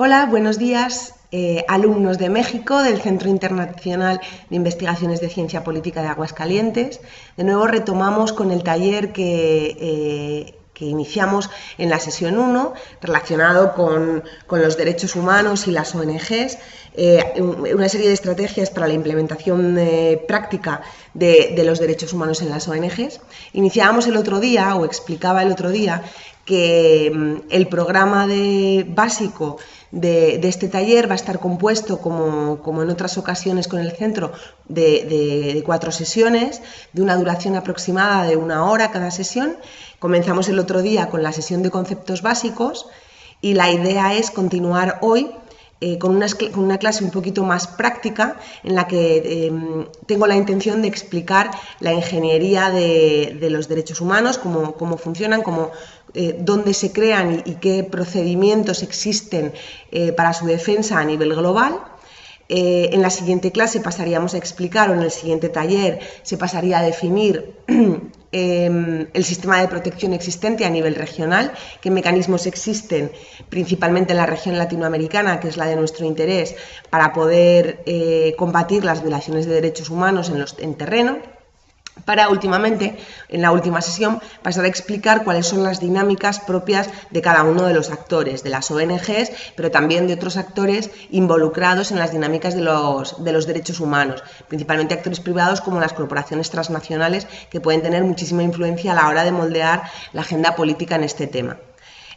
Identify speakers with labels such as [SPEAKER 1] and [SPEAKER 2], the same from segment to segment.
[SPEAKER 1] Hola, buenos días, alumnos de México del Centro Internacional de Investigaciones de Ciencia Política de Aguascalientes. De nuevo retomamos con el taller que iniciamos en la sesión 1, relacionado con los derechos humanos y las ONGs, una serie de estrategias para la implementación práctica de los derechos humanos en las ONGs. Iniciábamos el otro día, o explicaba el otro día, que el programa básico de este taller va a estar compuesto, como en otras ocasiones con el centro, de 4 sesiones, de una duración aproximada de 1 hora cada sesión. Comenzamos el otro día con la sesión de conceptos básicos y la idea es continuar hoy con una clase un poquito más práctica, en la que tengo la intención de explicar la ingeniería de los derechos humanos, cómo funcionan, dónde se crean y qué procedimientos existen para su defensa a nivel global. En la siguiente clase pasaríamos a explicar, o en el siguiente taller se pasaría a definir el sistema de protección existente a nivel regional, qué mecanismos existen principalmente en la región latinoamericana, que es la de nuestro interés, para poder combatir las violaciones de derechos humanos en terreno, para últimamente, en la última sesión, pasar a explicar cuáles son las dinámicas propias de cada uno de los actores, de las ONGs, pero también de otros actores involucrados en las dinámicas de los derechos humanos, principalmente actores privados como las corporaciones transnacionales, que pueden tener muchísima influencia a la hora de moldear la agenda política en este tema.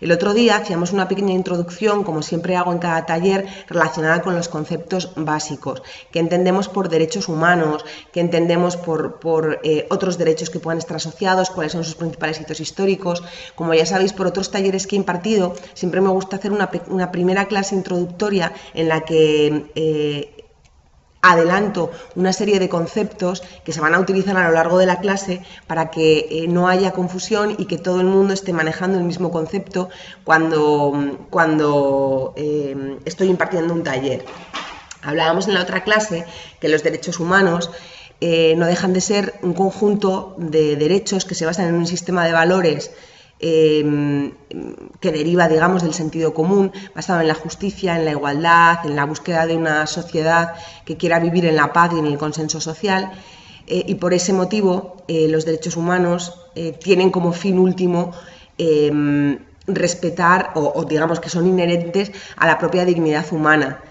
[SPEAKER 1] El otro día hacíamos una pequeña introducción, como siempre hago en cada taller, relacionada con los conceptos básicos, que entendemos por derechos humanos, que entendemos por otros derechos que puedan estar asociados, cuáles son sus principales hitos históricos. Como ya sabéis, por otros talleres que he impartido, siempre me gusta hacer una primera clase introductoria en la que adelanto una serie de conceptos que se van a utilizar a lo largo de la clase para que no haya confusión y que todo el mundo esté manejando el mismo concepto cuando estoy impartiendo un taller. Hablábamos en la otra clase que los derechos humanos no dejan de ser un conjunto de derechos que se basan en un sistema de valores que deriva, digamos, del sentido común, basado en la justicia, en la igualdad, en la búsqueda de una sociedad que quiera vivir en la paz y en el consenso social, y por ese motivo los derechos humanos tienen como fin último respetar o digamos que son inherentes a la propia dignidad humana.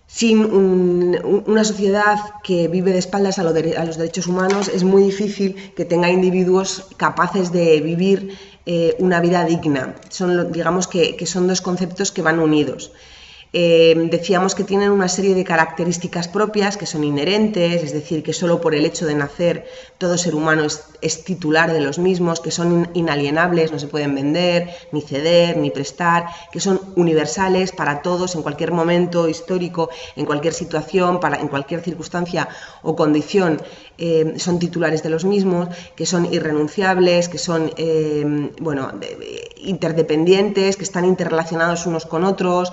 [SPEAKER 1] Sin una sociedad que vive de espaldas a los derechos humanos, es muy difícil que tenga individuos capaces de vivir una vida digna. Digamos que son dos conceptos que van unidos. Decíamos que tienen una serie de características propias que son inherentes, es decir, que solo por el hecho de nacer todo ser humano es titular de los mismos, que son inalienables, no se pueden vender, ni ceder, ni prestar, que son universales para todos en cualquier momento histórico, en cualquier situación, en cualquier circunstancia o condición, son titulares de los mismos, que son irrenunciables, que son interdependientes, que están interrelacionados unos con otros,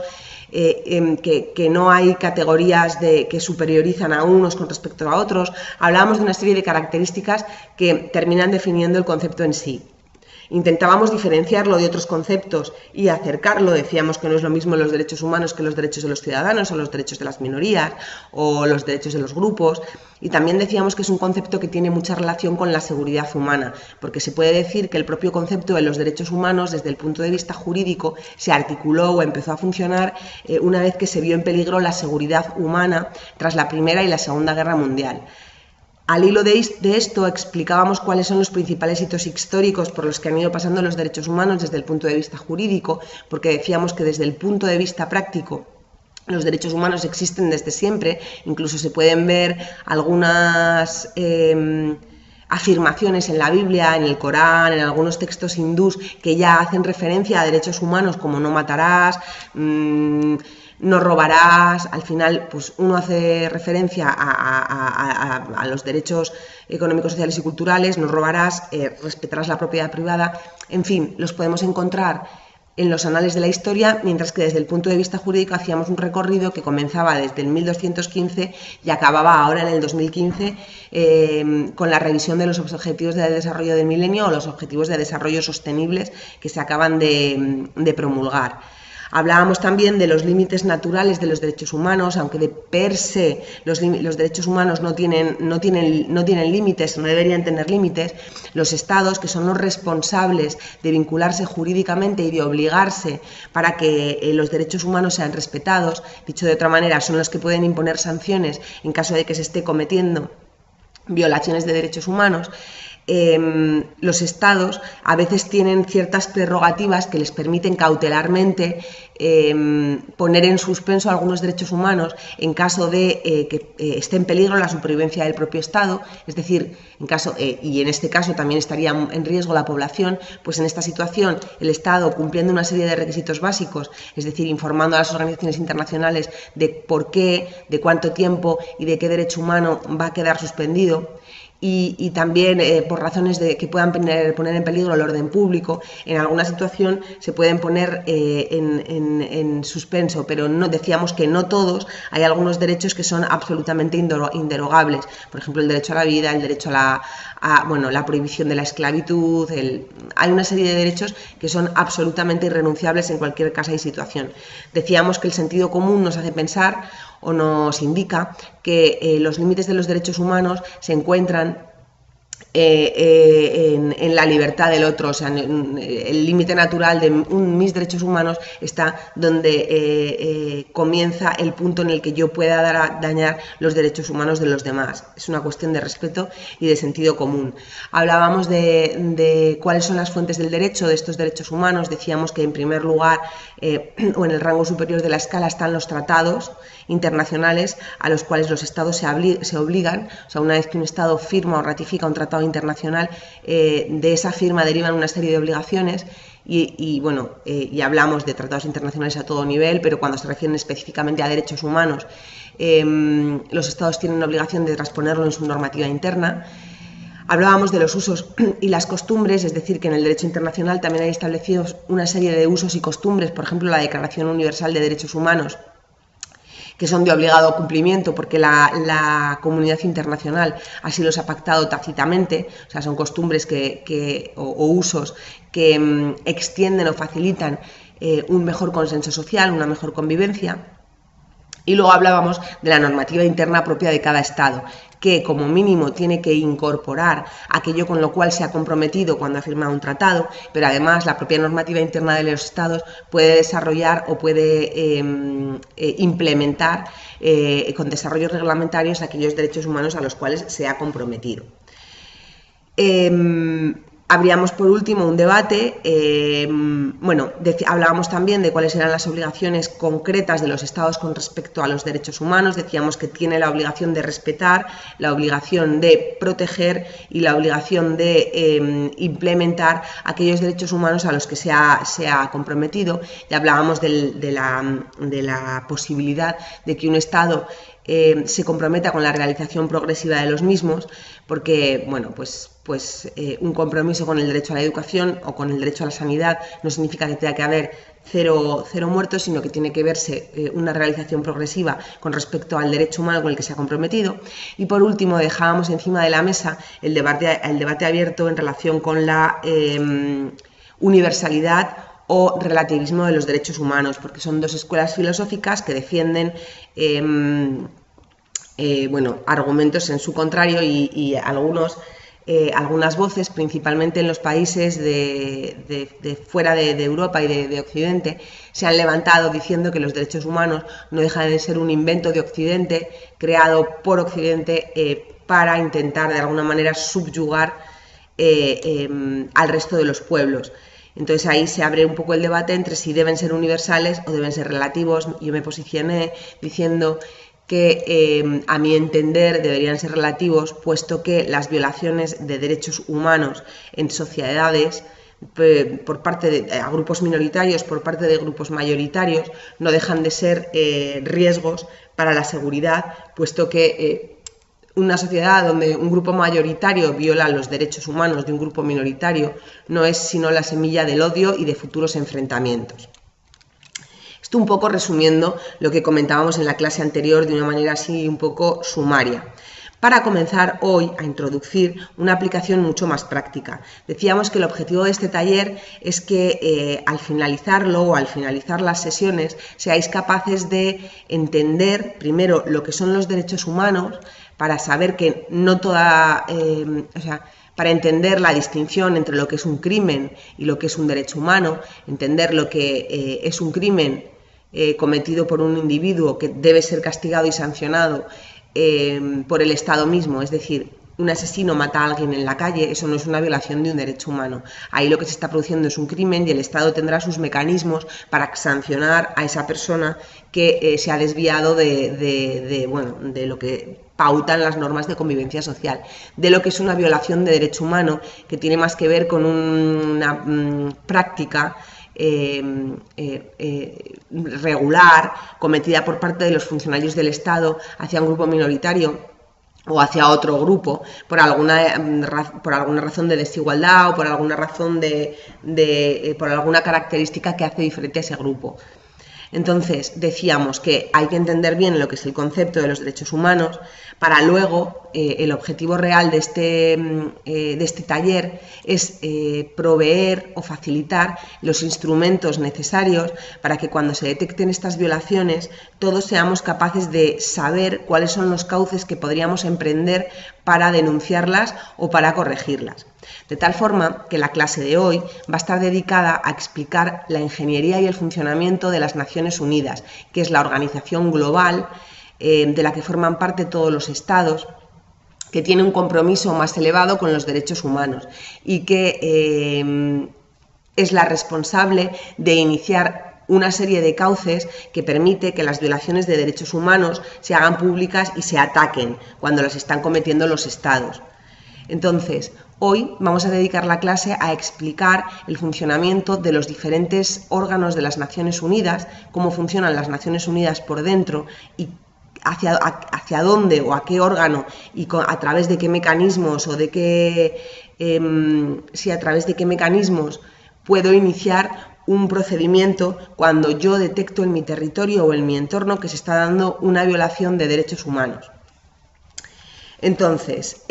[SPEAKER 1] que no hay categorías que superiorizan a unos con respecto a otros. Hablábamos de una serie de características que terminan definiendo el concepto en sí. Intentábamos diferenciarlo de otros conceptos y acercarlo. Decíamos que no es lo mismo los derechos humanos que los derechos de los ciudadanos, o los derechos de las minorías, o los derechos de los grupos. Y también decíamos que es un concepto que tiene mucha relación con la seguridad humana, porque se puede decir que el propio concepto de los derechos humanos, desde el punto de vista jurídico, se articuló o empezó a funcionar una vez que se vio en peligro la seguridad humana tras la Primera y la Segunda Guerra Mundial. Al hilo de esto explicábamos cuáles son los principales hitos históricos por los que han ido pasando los derechos humanos desde el punto de vista jurídico, porque decíamos que desde el punto de vista práctico los derechos humanos existen desde siempre. Incluso se pueden ver algunas afirmaciones en la Biblia, en el Corán, en algunos textos hindús que ya hacen referencia a derechos humanos como no matarás, no robarás. Al final, pues uno hace referencia a los derechos económicos, sociales y culturales, no robarás, respetarás la propiedad privada. En fin, los podemos encontrar en los anales de la historia, mientras que desde el punto de vista jurídico hacíamos un recorrido que comenzaba desde el 1215 y acababa ahora en el 2015 con la revisión de los Objetivos de Desarrollo del Milenio, o los Objetivos de Desarrollo Sostenibles que se acaban de promulgar. Hablábamos también de los límites naturales de los derechos humanos, aunque de per se los derechos humanos no tienen límites, no deberían tener límites. Los Estados, que son los responsables de vincularse jurídicamente y de obligarse para que los derechos humanos sean respetados, dicho de otra manera, son los que pueden imponer sanciones en caso de que se esté cometiendo violaciones de derechos humanos. Los Estados a veces tienen ciertas prerrogativas que les permiten cautelarmente poner en suspenso algunos derechos humanos en caso de que esté en peligro la supervivencia del propio Estado, es decir, y en este caso también estaría en riesgo la población, pues en esta situación el Estado, cumpliendo una serie de requisitos básicos, es decir, informando a las organizaciones internacionales de por qué, de cuánto tiempo y de qué derecho humano va a quedar suspendido, y también por razones que puedan poner en peligro el orden público, en alguna situación se pueden poner en suspenso, pero no, decíamos que no todos. Hay algunos derechos que son absolutamente inderogables, por ejemplo el derecho a la vida, el derecho a la prohibición de la esclavitud, hay una serie de derechos que son absolutamente irrenunciables en cualquier caso y situación. Decíamos que el sentido común nos hace pensar o nos indica que los límites de los derechos humanos se encuentran en la libertad del otro, o sea, el límite natural de mis derechos humanos está donde comienza el punto en el que yo pueda dañar los derechos humanos de los demás. Es una cuestión de respeto y de sentido común. Hablábamos de cuáles son las fuentes del derecho, de estos derechos humanos. Decíamos que en primer lugar o en el rango superior de la escala están los tratados internacionales a los cuales los estados se obligan. O sea, una vez que un estado firma o ratifica un tratado internacional, de esa firma derivan una serie de obligaciones y hablamos de tratados internacionales a todo nivel, pero cuando se refieren específicamente a derechos humanos, los estados tienen la obligación de transponerlo en su normativa interna. Hablábamos de los usos y las costumbres, es decir, que en el derecho internacional también hay establecidos una serie de usos y costumbres, por ejemplo, la Declaración Universal de Derechos Humanos, que son de obligado cumplimiento porque la comunidad internacional así los ha pactado tácitamente, o sea, son costumbres o usos que extienden o facilitan un mejor consenso social, una mejor convivencia. Y luego hablábamos de la normativa interna propia de cada Estado, que como mínimo tiene que incorporar aquello con lo cual se ha comprometido cuando ha firmado un tratado, pero además la propia normativa interna de los Estados puede desarrollar o puede implementar con desarrollos reglamentarios aquellos derechos humanos a los cuales se ha comprometido. Habríamos por último un debate, hablábamos también de cuáles eran las obligaciones concretas de los Estados con respecto a los derechos humanos. Decíamos que tiene la obligación de respetar, la obligación de proteger y la obligación de implementar aquellos derechos humanos a los que se ha comprometido. Y hablábamos de la posibilidad de que un Estado se comprometa con la realización progresiva de los mismos, porque un compromiso con el derecho a la educación o con el derecho a la sanidad no significa que tenga que haber cero muertos, sino que tiene que verse una realización progresiva con respecto al derecho humano con el que se ha comprometido. Y por último dejábamos encima de la mesa el debate abierto en relación con la universalidad o relativismo de los derechos humanos, porque son dos escuelas filosóficas que defienden argumentos en su contrario y algunas voces, principalmente en los países de fuera de Europa y de Occidente, se han levantado diciendo que los derechos humanos no dejan de ser un invento de Occidente, creado por Occidente para intentar de alguna manera subyugar al resto de los pueblos. Entonces ahí se abre un poco el debate entre si deben ser universales o deben ser relativos. Yo me posicioné diciendo que a mi entender deberían ser relativos, puesto que las violaciones de derechos humanos en sociedades por parte a grupos minoritarios, por parte de grupos mayoritarios, no dejan de ser riesgos para la seguridad, puesto que una sociedad donde un grupo mayoritario viola los derechos humanos de un grupo minoritario no es sino la semilla del odio y de futuros enfrentamientos. Esto un poco resumiendo lo que comentábamos en la clase anterior de una manera así un poco sumaria. para comenzar hoy a introducir una aplicación mucho más práctica. Decíamos que el objetivo de este taller es que al finalizarlo o al finalizar las sesiones seáis capaces de entender primero lo que son los derechos humanos, para saber que no toda, para entender la distinción entre lo que es un crimen y lo que es un derecho humano, entender lo que es un crimen cometido por un individuo que debe ser castigado y sancionado por el Estado mismo, es decir, un asesino mata a alguien en la calle, eso no es una violación de un derecho humano. Ahí lo que se está produciendo es un crimen y el Estado tendrá sus mecanismos para sancionar a esa persona que se ha desviado de lo que pautan las normas de convivencia social, de lo que es una violación de derecho humano, que tiene más que ver con una práctica regular cometida por parte de los funcionarios del Estado hacia un grupo minoritario o hacia otro grupo por alguna razón de desigualdad o por alguna razón por alguna característica que hace diferente a ese grupo. Entonces, decíamos que hay que entender bien lo que es el concepto de los derechos humanos para luego, el objetivo real de este taller es proveer o facilitar los instrumentos necesarios para que cuando se detecten estas violaciones todos seamos capaces de saber cuáles son los cauces que podríamos emprender para denunciarlas o para corregirlas. De tal forma que la clase de hoy va a estar dedicada a explicar la ingeniería y el funcionamiento de las Naciones Unidas, que es la organización global de la que forman parte todos los estados, que tiene un compromiso más elevado con los derechos humanos y que es la responsable de iniciar una serie de cauces que permite que las violaciones de derechos humanos se hagan públicas y se ataquen cuando las están cometiendo los estados. Entonces, hoy vamos a dedicar la clase a explicar el funcionamiento de los diferentes órganos de las Naciones Unidas, cómo funcionan las Naciones Unidas por dentro y hacia dónde o a qué órgano y a través de qué mecanismos o a través de qué mecanismos puedo iniciar un procedimiento cuando yo detecto en mi territorio o en mi entorno que se está dando una violación de derechos humanos. Entonces,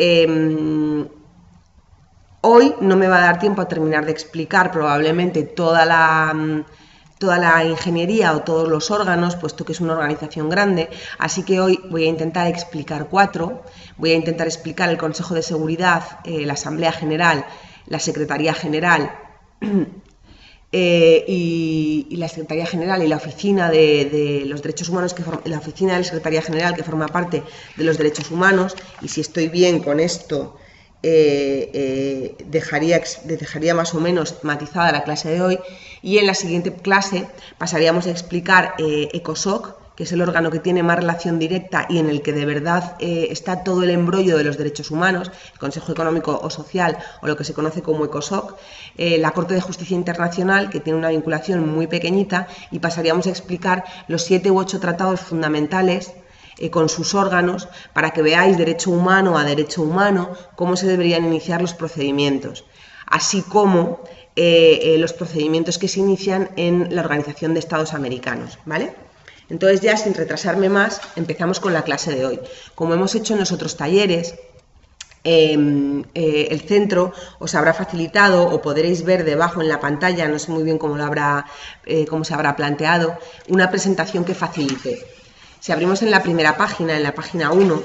[SPEAKER 1] hoy no me va a dar tiempo a terminar de explicar probablemente toda la ingeniería o todos los órganos, puesto que es una organización grande, así que hoy voy a intentar explicar 4. Voy a intentar explicar el Consejo de Seguridad, la Asamblea General, la Secretaría General y la Secretaría General y la Oficina de los Derechos Humanos, la Oficina de la Secretaría General, que forma parte de los Derechos Humanos, y si estoy bien con esto dejaría más o menos matizada la clase de hoy, y en la siguiente clase pasaríamos a explicar ECOSOC, que es el órgano que tiene más relación directa y en el que de verdad está todo el embrollo de los derechos humanos, el Consejo Económico o Social, o lo que se conoce como ECOSOC, la Corte de Justicia Internacional, que tiene una vinculación muy pequeñita, y pasaríamos a explicar los 7 u 8 tratados fundamentales con sus órganos, para que veáis derecho humano a derecho humano, cómo se deberían iniciar los procedimientos, así como los procedimientos que se inician en la Organización de Estados Americanos, ¿vale? Entonces, ya sin retrasarme más, empezamos con la clase de hoy. Como hemos hecho en los otros talleres, el centro os habrá facilitado, o podréis ver debajo en la pantalla, no sé muy bien cómo se habrá planteado, una presentación que facilite. Si abrimos en la primera página, en la página 1,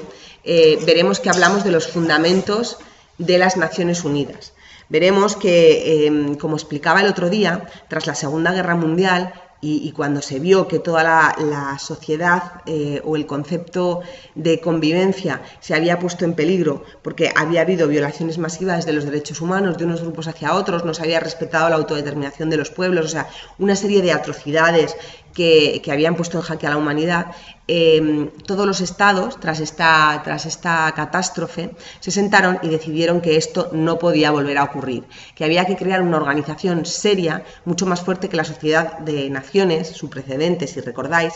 [SPEAKER 1] veremos que hablamos de los fundamentos de las Naciones Unidas. Veremos que, como explicaba el otro día, tras la Segunda Guerra Mundial, y cuando se vio que toda la sociedad o el concepto de convivencia se había puesto en peligro porque había habido violaciones masivas de los derechos humanos de unos grupos hacia otros, no se había respetado la autodeterminación de los pueblos, o sea, una serie de atrocidades que habían puesto en jaque a la humanidad, todos los estados, tras esta catástrofe, se sentaron y decidieron que esto no podía volver a ocurrir, que había que crear una organización seria, mucho más fuerte que la Sociedad de Naciones, su precedente, si recordáis,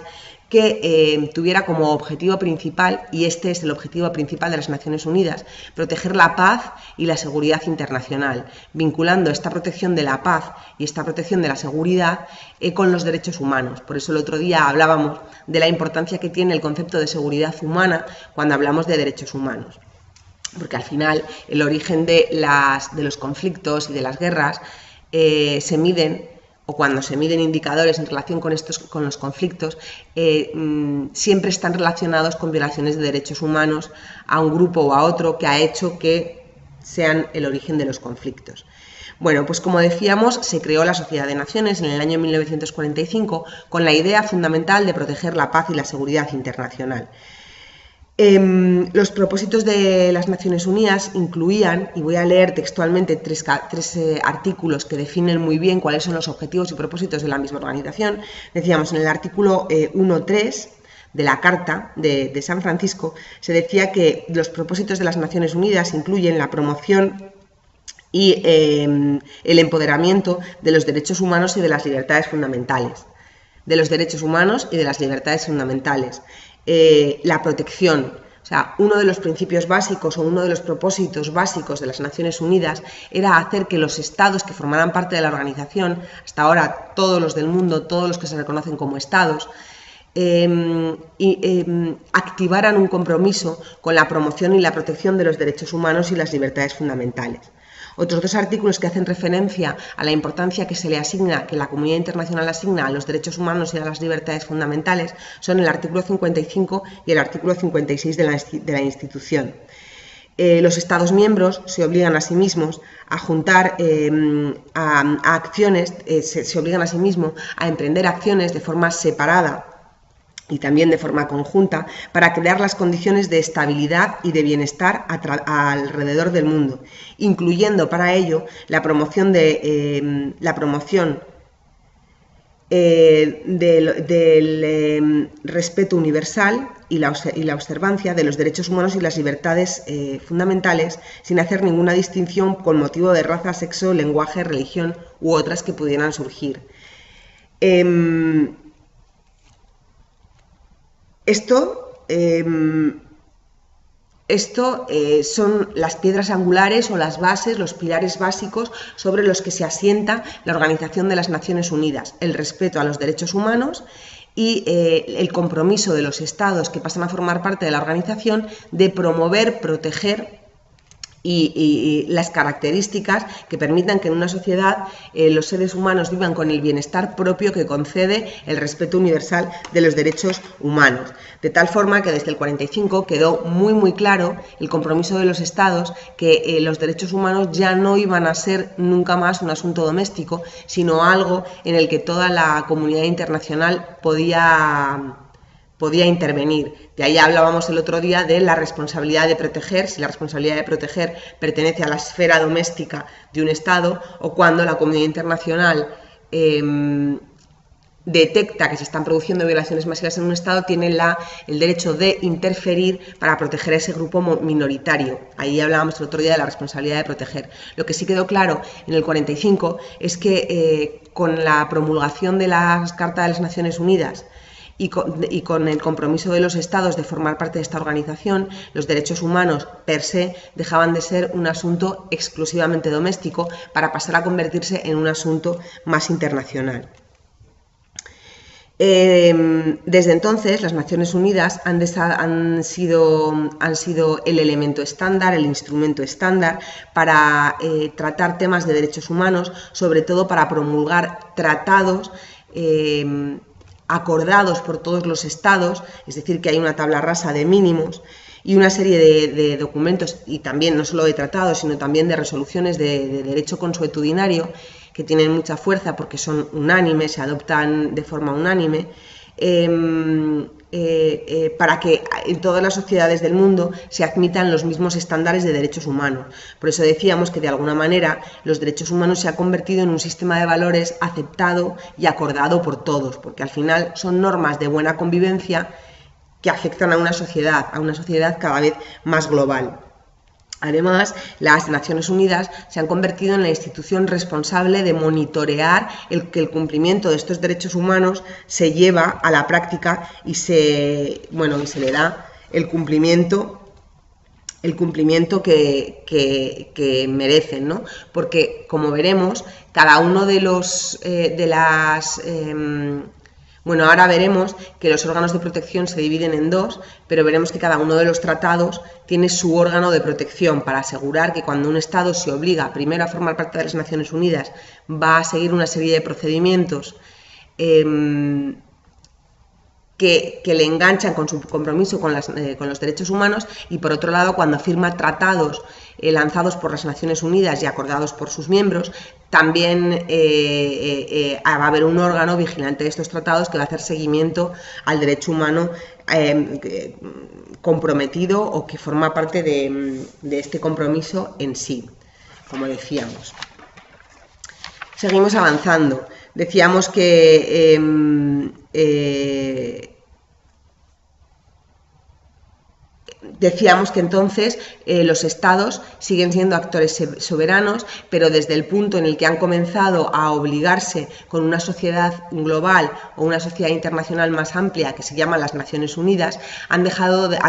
[SPEAKER 1] que tuviera como objetivo principal, y este es el objetivo principal de las Naciones Unidas, proteger la paz y la seguridad internacional, vinculando esta protección de la paz y esta protección de la seguridad con los derechos humanos. Por eso el otro día hablábamos de la importancia que tiene el concepto de seguridad humana cuando hablamos de derechos humanos. Porque al final el origen de los conflictos y de las guerras se miden, o cuando se miden indicadores en relación con los conflictos, siempre están relacionados con violaciones de derechos humanos a un grupo o a otro que ha hecho que sean el origen de los conflictos. Bueno, pues como decíamos, se creó la Sociedad de Naciones en el año 1945 con la idea fundamental de proteger la paz y la seguridad internacional. Los propósitos de las Naciones Unidas incluían, y voy a leer textualmente tres artículos que definen muy bien cuáles son los objetivos y propósitos de la misma organización. Decíamos, en el artículo 1.3 de la Carta de San Francisco, se decía que los propósitos de las Naciones Unidas incluyen la promoción y el empoderamiento de los derechos humanos y de las libertades fundamentales. De los derechos humanos y de las libertades fundamentales. La protección, o sea, uno de los principios básicos o uno de los propósitos básicos de las Naciones Unidas era hacer que los estados que formaran parte de la organización, hasta ahora todos los del mundo, todos los que se reconocen como estados, activaran un compromiso con la promoción y la protección de los derechos humanos y las libertades fundamentales. Otros dos artículos que hacen referencia a la importancia que se le asigna, que la comunidad internacional asigna a los derechos humanos y a las libertades fundamentales son el artículo 55 y el artículo 56 de la institución. Los Estados miembros se obligan a sí mismos a juntar a acciones, se obligan a sí mismos a emprender acciones de forma separada y también de forma conjunta para crear las condiciones de estabilidad y de bienestar alrededor del mundo, incluyendo para ello la promoción del respeto universal y la observancia de los derechos humanos y las libertades fundamentales sin hacer ninguna distinción con motivo de raza, sexo, lenguaje, religión u otras que pudieran surgir. Esto son las piedras angulares o las bases, los pilares básicos sobre los que se asienta la Organización de las Naciones Unidas: el respeto a los derechos humanos y el compromiso de los estados que pasan a formar parte de la organización de promover, proteger y las características que permitan que en una sociedad los seres humanos vivan con el bienestar propio que concede el respeto universal de los derechos humanos. De tal forma que desde el 45 quedó muy claro el compromiso de los estados que los derechos humanos ya no iban a ser nunca más un asunto doméstico, sino algo en el que toda la comunidad internacional podía intervenir. De ahí hablábamos el otro día de la responsabilidad de proteger, si la responsabilidad de proteger pertenece a la esfera doméstica de un Estado, o cuando la comunidad internacional detecta que se están produciendo violaciones masivas en un Estado, tiene el derecho de interferir para proteger a ese grupo minoritario. Ahí hablábamos el otro día de la responsabilidad de proteger. Lo que sí quedó claro en el 45 es que con la promulgación de la Carta de las Naciones Unidas y con el compromiso de los estados de formar parte de esta organización, los derechos humanos per se dejaban de ser un asunto exclusivamente doméstico para pasar a convertirse en un asunto más internacional. Desde entonces, las Naciones Unidas han sido el elemento estándar, el instrumento estándar para tratar temas de derechos humanos, sobre todo para promulgar tratados acordados por todos los estados, es decir, que hay una tabla rasa de mínimos y una serie de documentos, y también no solo de tratados, sino también de resoluciones de derecho consuetudinario, que tienen mucha fuerza porque son unánimes, se adoptan de forma unánime, para que en todas las sociedades del mundo se admitan los mismos estándares de derechos humanos. Por eso decíamos que de alguna manera los derechos humanos se han convertido en un sistema de valores aceptado y acordado por todos, porque al final son normas de buena convivencia que afectan a una sociedad cada vez más global. Además, las Naciones Unidas se han convertido en la institución responsable de monitorear que el cumplimiento de estos derechos humanos se lleva a la práctica y se le da el cumplimiento que merecen, ¿no? Porque, como veremos, cada uno de los ahora veremos que los órganos de protección se dividen en dos, pero veremos que cada uno de los tratados tiene su órgano de protección para asegurar que cuando un Estado se obliga primero a formar parte de las Naciones Unidas, va a seguir una serie de procedimientos que le enganchan con su compromiso con los derechos humanos, y por otro lado, cuando firma tratados lanzados por las Naciones Unidas y acordados por sus miembros, también va a haber un órgano vigilante de estos tratados que va a hacer seguimiento al derecho humano comprometido o que forma parte de este compromiso en sí, como decíamos. Seguimos avanzando. Decíamos que entonces los Estados siguen siendo actores soberanos, pero desde el punto en el que han comenzado a obligarse con una sociedad global o una sociedad internacional más amplia que se llama las Naciones Unidas, han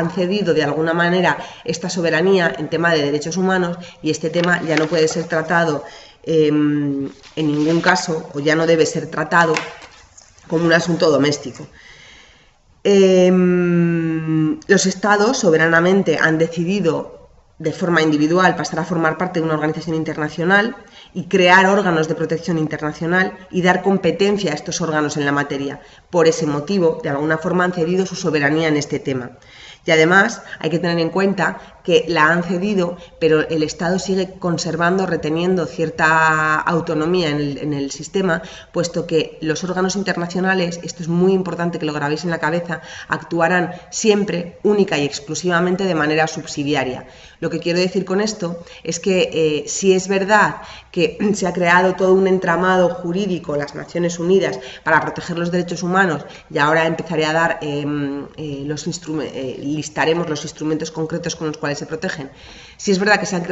[SPEAKER 1] cedido de alguna manera esta soberanía en tema de derechos humanos, y este tema ya no puede ser tratado en ningún caso, o ya no debe ser tratado como un asunto doméstico. Los Estados soberanamente han decidido de forma individual pasar a formar parte de una organización internacional y crear órganos de protección internacional y dar competencia a estos órganos en la materia. Por ese motivo, de alguna forma, han cedido su soberanía en este tema. Y además hay que tener en cuenta que la han cedido, pero el Estado sigue conservando, reteniendo cierta autonomía en el sistema, puesto que los órganos internacionales, esto es muy importante que lo grabéis en la cabeza, actuarán siempre, única y exclusivamente de manera subsidiaria. Lo que quiero decir con esto es que si es verdad que se ha creado todo un entramado jurídico, las Naciones Unidas, para proteger los derechos humanos, y ahora empezaré a dar listaremos los instrumentos concretos con los cuales se protegen. Si es verdad que se ha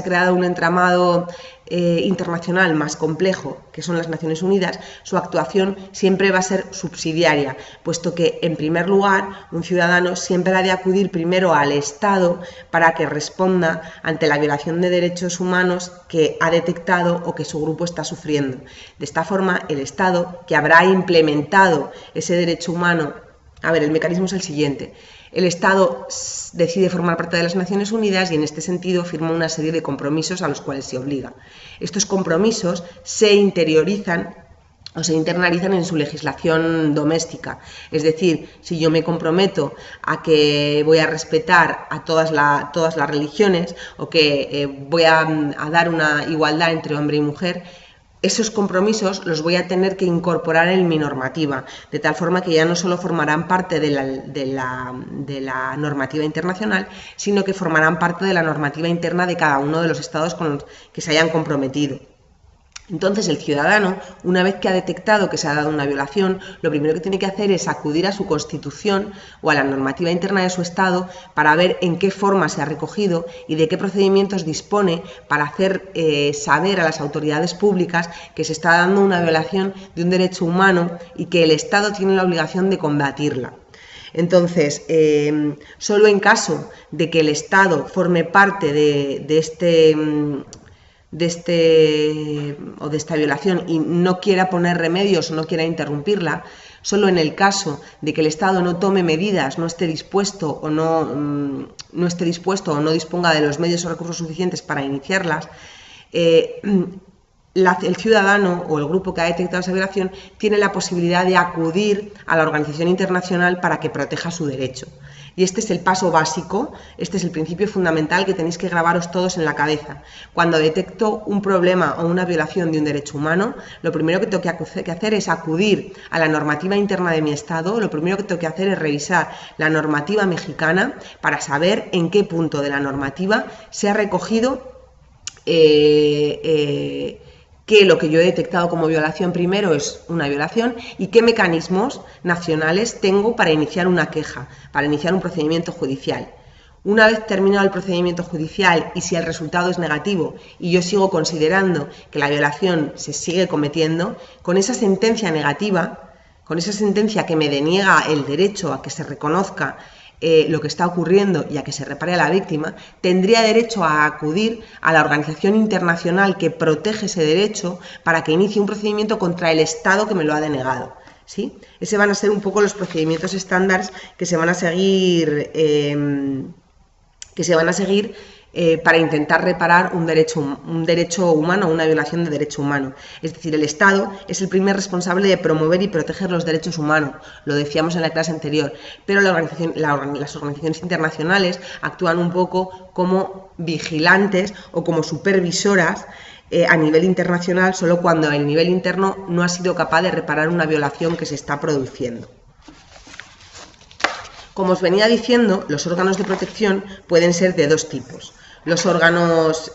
[SPEAKER 1] creado un entramado internacional más complejo, que son las Naciones Unidas, su actuación siempre va a ser subsidiaria, puesto que, en primer lugar, un ciudadano siempre ha de acudir primero al Estado para que responda ante la violación de derechos humanos que ha detectado o que su grupo está sufriendo. De esta forma, el Estado, que habrá implementado ese derecho humano, el mecanismo es el siguiente. El Estado decide formar parte de las Naciones Unidas y, en este sentido, firma una serie de compromisos a los cuales se obliga. Estos compromisos se interiorizan o se internalizan en su legislación doméstica. Es decir, si yo me comprometo a que voy a respetar a todas las religiones, o que voy a dar una igualdad entre hombre y mujer, esos compromisos los voy a tener que incorporar en mi normativa, de tal forma que ya no solo formarán parte de la normativa internacional, sino que formarán parte de la normativa interna de cada uno de los estados con los que se hayan comprometido. Entonces, el ciudadano, una vez que ha detectado que se ha dado una violación, lo primero que tiene que hacer es acudir a su Constitución o a la normativa interna de su Estado para ver en qué forma se ha recogido y de qué procedimientos dispone para hacer saber a las autoridades públicas que se está dando una violación de un derecho humano y que el Estado tiene la obligación de combatirla. Entonces, solo en caso de que el Estado forme parte de esta violación y no quiera poner remedios o no quiera interrumpirla, solo en el caso de que el Estado no tome medidas, no esté dispuesto o no disponga de los medios o recursos suficientes para iniciarlas, el ciudadano o el grupo que ha detectado esa violación tiene la posibilidad de acudir a la organización internacional para que proteja su derecho. Y este es el paso básico, este es el principio fundamental que tenéis que grabaros todos en la cabeza. Cuando detecto un problema o una violación de un derecho humano, lo primero que tengo que hacer es acudir a la normativa interna de mi Estado, lo primero que tengo que hacer es revisar la normativa mexicana para saber en qué punto de la normativa se ha recogido que lo que yo he detectado como violación primero es una violación y qué mecanismos nacionales tengo para iniciar una queja, para iniciar un procedimiento judicial. Una vez terminado el procedimiento judicial y si el resultado es negativo y yo sigo considerando que la violación se sigue cometiendo, con esa sentencia negativa, con esa sentencia que me deniega el derecho a que se reconozca lo que está ocurriendo y a que se repare a la víctima, tendría derecho a acudir a la organización internacional que protege ese derecho para que inicie un procedimiento contra el Estado que me lo ha denegado. ¿Sí? Ese van a ser un poco los procedimientos estándares que se van a seguir, para intentar reparar un derecho humano, una violación de derecho humano. Es decir, el Estado es el primer responsable de promover y proteger los derechos humanos, lo decíamos en la clase anterior, pero las organizaciones internacionales actúan un poco como vigilantes o como supervisoras a nivel internacional, solo cuando el nivel interno no ha sido capaz de reparar una violación que se está produciendo. Como os venía diciendo, los órganos de protección pueden ser de dos tipos. Los órganos,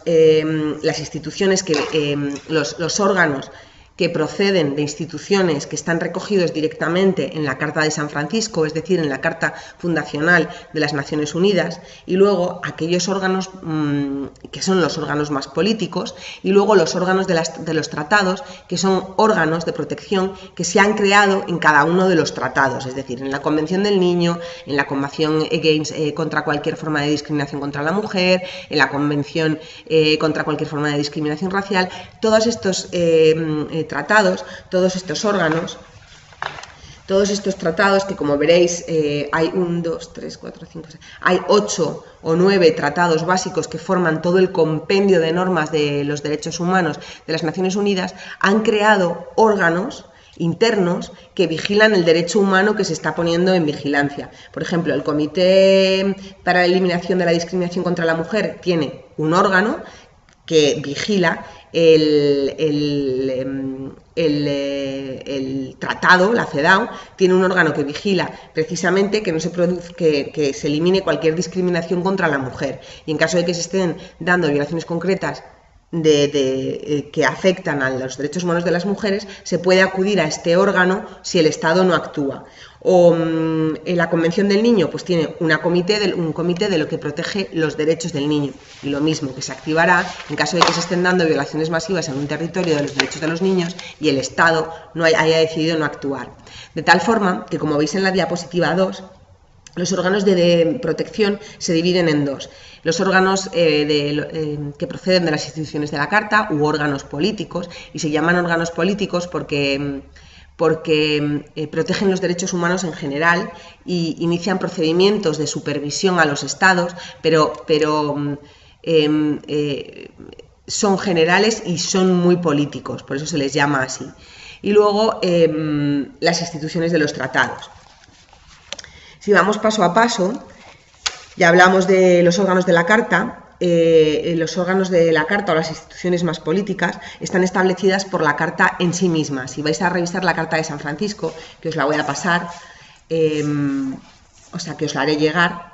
[SPEAKER 1] las instituciones los órganos que proceden de instituciones que están recogidos directamente en la Carta de San Francisco, es decir, en la Carta Fundacional de las Naciones Unidas, y luego aquellos órganos que son los órganos más políticos, y luego los órganos de los tratados, que son órganos de protección que se han creado en cada uno de los tratados, es decir, en la Convención del Niño, en la Convención contra cualquier forma de discriminación contra la mujer, en la Convención contra cualquier forma de discriminación racial. Todos estos tratados, todos estos órganos, todos estos tratados que, como veréis, hay 1, 2, 3, 4, 5, 6, hay 8 o 9 tratados básicos que forman todo el compendio de normas de los derechos humanos de las Naciones Unidas, han creado órganos internos que vigilan el derecho humano que se está poniendo en vigilancia. Por ejemplo, el Comité para la Eliminación de la Discriminación contra la Mujer tiene un órgano que vigila el tratado, la CEDAW, tiene un órgano que vigila precisamente que no se que se elimine cualquier discriminación contra la mujer. Y en caso de que se estén dando violaciones concretas que afectan a los derechos humanos de las mujeres, se puede acudir a este órgano si el Estado no actúa. O en la Convención del Niño, pues tiene un comité de lo que protege los derechos del niño, y lo mismo, que se activará en caso de que se estén dando violaciones masivas en un territorio de los derechos de los niños y el Estado no haya decidido no actuar. De tal forma que, como veis en la diapositiva 2, los órganos de protección se dividen en dos: los órganos que proceden de las instituciones de la Carta u órganos políticos, y se llaman órganos políticos porque protegen los derechos humanos en general y inician procedimientos de supervisión a los estados, pero son generales y son muy políticos, por eso se les llama así. Y luego las instituciones de los tratados. Si vamos paso a paso, ya hablamos de los órganos de la Carta. Los órganos de la Carta o las instituciones más políticas están establecidas por la Carta en sí misma. Si vais a revisar la Carta de San Francisco, que os la voy a pasar, o sea que os la haré llegar,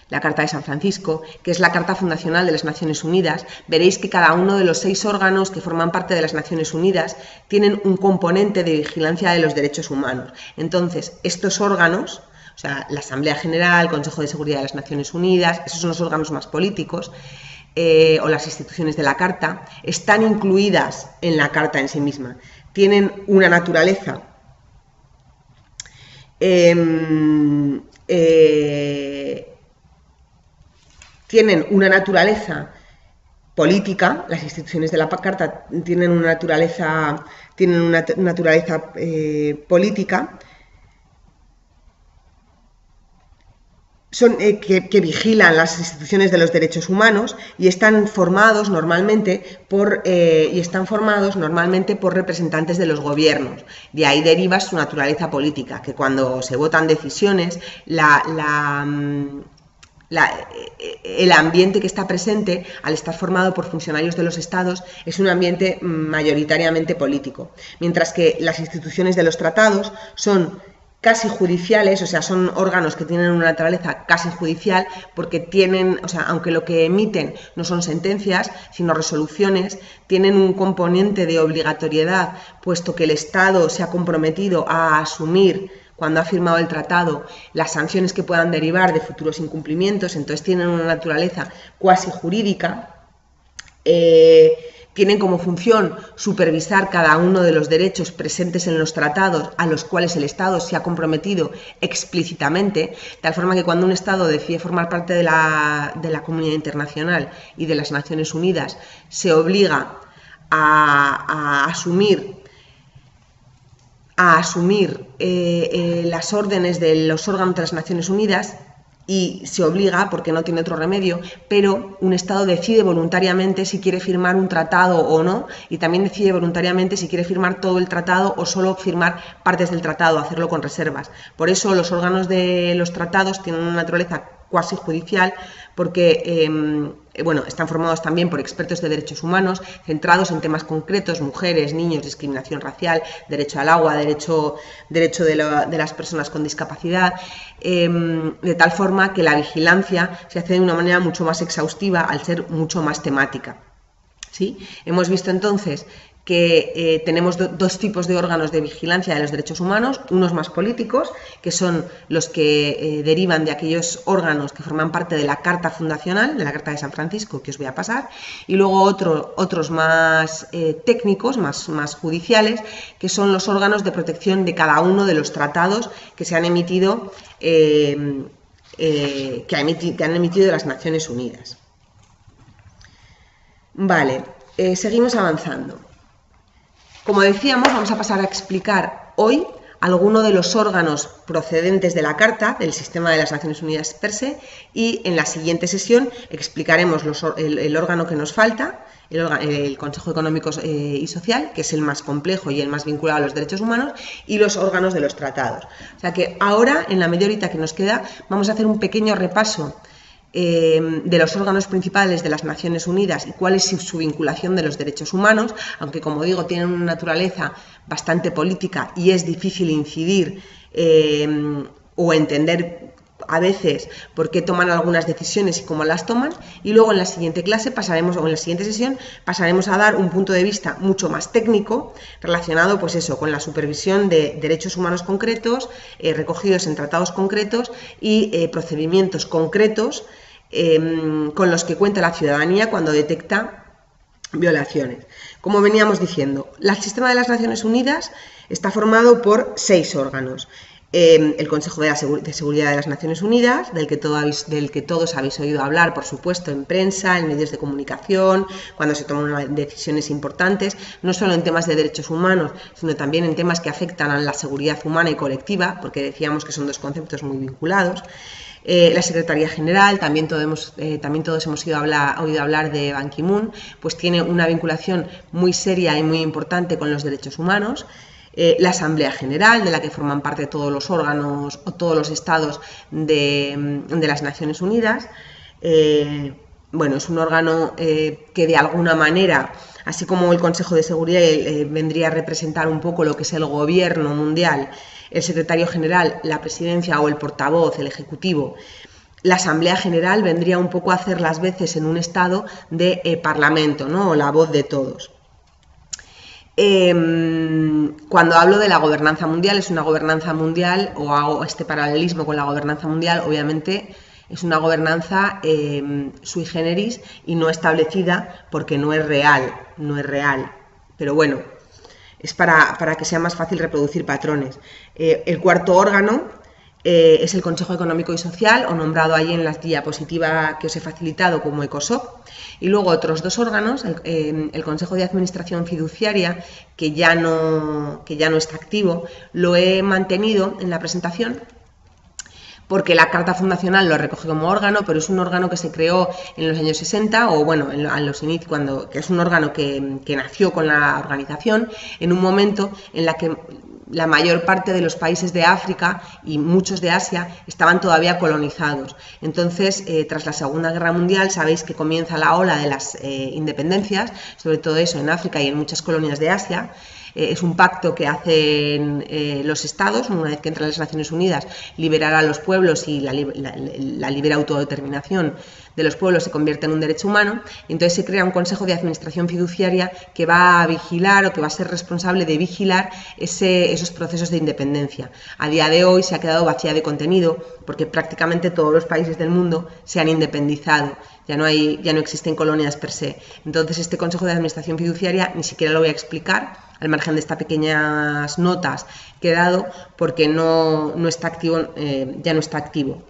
[SPEAKER 1] la Carta de San Francisco, que es la Carta Fundacional de las Naciones Unidas, veréis que cada uno de los 6 órganos que forman parte de las Naciones Unidas tienen un componente de vigilancia de los derechos humanos. Entonces, estos órganos, o sea, la Asamblea General, el Consejo de Seguridad de las Naciones Unidas, esos son los órganos más políticos, o las instituciones de la Carta, están incluidas en la Carta en sí misma. Tienen una naturaleza política. Las instituciones de la Carta tienen una naturaleza política, que vigilan las instituciones de los derechos humanos y están formados normalmente por representantes de los gobiernos. De ahí deriva su naturaleza política, que cuando se votan decisiones, el ambiente que está presente, al estar formado por funcionarios de los estados, es un ambiente mayoritariamente político, mientras que las instituciones de los tratados son casi judiciales, o sea, son órganos que tienen una naturaleza casi judicial, porque tienen, o sea, aunque lo que emiten no son sentencias, sino resoluciones, tienen un componente de obligatoriedad, puesto que el Estado se ha comprometido a asumir cuando ha firmado el tratado, las sanciones que puedan derivar de futuros incumplimientos, entonces tienen una naturaleza cuasi jurídica. Tienen como función supervisar cada uno de los derechos presentes en los tratados a los cuales el Estado se ha comprometido explícitamente, de tal forma que cuando un Estado decide formar parte de la comunidad internacional y de las Naciones Unidas, se obliga a asumir las órdenes de los órganos de las Naciones Unidas, y se obliga porque no tiene otro remedio, pero un Estado decide voluntariamente si quiere firmar un tratado o no, y también decide voluntariamente si quiere firmar todo el tratado o solo firmar partes del tratado, hacerlo con reservas. Por eso los órganos de los tratados tienen una naturaleza cuasi judicial, porque están formados también por expertos de derechos humanos centrados en temas concretos: mujeres, niños, discriminación racial, derecho al agua, derecho de las personas con discapacidad, de tal forma que la vigilancia se hace de una manera mucho más exhaustiva al ser mucho más temática. ¿Sí? Hemos visto entonces que tenemos dos tipos de órganos de vigilancia de los derechos humanos, unos más políticos, que son los que derivan de aquellos órganos que forman parte de la Carta Fundacional, de la Carta de San Francisco, que os voy a pasar, y luego otros más técnicos, más judiciales, que son los órganos de protección de cada uno de los tratados que se han emitido, que han emitido las Naciones Unidas. Vale, seguimos avanzando. Como decíamos, vamos a pasar a explicar hoy algunos de los órganos procedentes de la Carta, del sistema de las Naciones Unidas per se, y en la siguiente sesión explicaremos el órgano que nos falta, el Consejo Económico y Social, que es el más complejo y el más vinculado a los derechos humanos, y los órganos de los tratados. O sea que ahora, en la media horita que nos queda, vamos a hacer un pequeño repaso de los órganos principales de las Naciones Unidas y cuál es su vinculación de los derechos humanos, aunque, como digo, tienen una naturaleza bastante política y es difícil incidir o entender a veces por qué toman algunas decisiones y cómo las toman. Y luego en la siguiente clase pasaremos, o en la siguiente sesión, pasaremos a dar un punto de vista mucho más técnico relacionado, pues eso, con la supervisión de derechos humanos concretos, recogidos en tratados concretos y procedimientos concretos con los que cuenta la ciudadanía cuando detecta violaciones. Como veníamos diciendo, el sistema de las Naciones Unidas está formado por 6 órganos. El Consejo de Seguridad de las Naciones Unidas, del que todos habéis oído hablar, por supuesto, en prensa, en medios de comunicación, cuando se toman decisiones importantes, no solo en temas de derechos humanos, sino también en temas que afectan a la seguridad humana y colectiva, porque decíamos que son dos conceptos muy vinculados. La Secretaría General, también todos hemos oído hablar de Ban Ki-moon, pues tiene una vinculación muy seria y muy importante con los derechos humanos. La Asamblea General, de la que forman parte todos los órganos o todos los estados de las Naciones Unidas. Es un órgano que de alguna manera, así como el Consejo de Seguridad vendría a representar un poco lo que es el gobierno mundial, el secretario general, la presidencia o el portavoz, el ejecutivo, la Asamblea General vendría un poco a hacer las veces en un estado de parlamento, ¿no? O la voz de todos. Cuando hablo de la gobernanza mundial, es una gobernanza mundial, o hago este paralelismo con la gobernanza mundial, obviamente es una gobernanza sui generis y no establecida, porque no es real, pero bueno, es para que sea más fácil reproducir patrones. El cuarto órgano es el Consejo Económico y Social, o nombrado ahí en la diapositiva que os he facilitado como ECOSOC, y luego otros 2 órganos, el Consejo de Administración Fiduciaria, que ya no está activo. Lo he mantenido en la presentación porque la Carta Fundacional lo recoge como órgano, pero es un órgano que se creó en los años 60, o bueno, a los inicios, que es un órgano que nació con la organización en un momento en la que la mayor parte de los países de África y muchos de Asia estaban todavía colonizados. Entonces, tras la Segunda Guerra Mundial, sabéis que comienza la ola de las independencias, sobre todo eso en África y en muchas colonias de Asia. es un pacto que hacen los estados, una vez que entran las Naciones Unidas, liberar a los pueblos y la libre autodeterminación de los pueblos se convierte en un derecho humano, y entonces se crea un Consejo de Administración Fiduciaria que va a vigilar o que va a ser responsable de vigilar esos procesos de independencia. A día de hoy se ha quedado vacía de contenido porque prácticamente todos los países del mundo se han independizado, ya no existen colonias per se. Entonces este Consejo de Administración Fiduciaria ni siquiera lo voy a explicar, al margen de estas pequeñas notas que he dado, porque no está activo, ya no está activo.